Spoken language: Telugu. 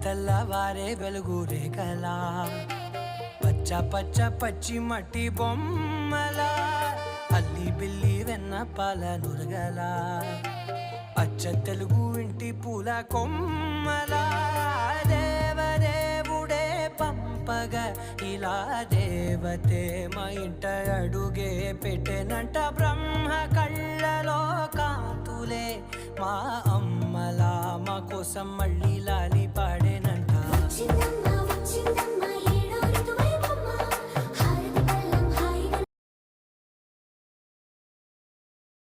తెల్లవారే వెలుగు రేఖలా పచ్చ పచ్చ పచ్చి మట్టి బొమ్మలా అల్లి బిల్లి వెన్న పాల నురగలా అచ్చ తెలుగు ఇంటి పూల కొమ్మలా దేవదేవుడే పంపగా ఇలా దేవతే మా ఇంట అడుగే పెట్టెనంట బ్రహ్మ కళ్ళలో కాంతులే మా అమ్మలా మా కోసం మళ్ళీ లాలి పాడేనంట.